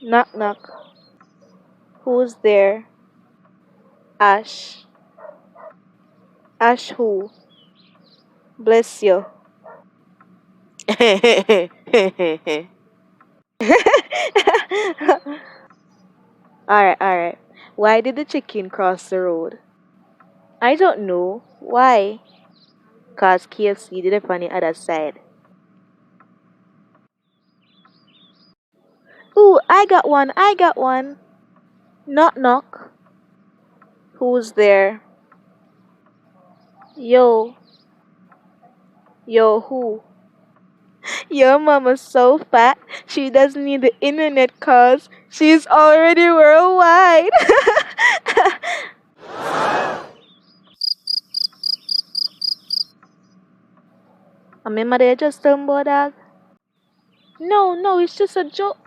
Knock knock. Who's there? Ash. Ash who? Bless you. Alright. Why did the chicken cross the road? I don't know. Why? Cause KFC did it on the other side. Ooh, I got one. Knock knock. Who's there? Yo, who? Your mama's so fat, she doesn't need the internet cause she's already worldwide. Remember they just tumble dog? No, it's just a joke.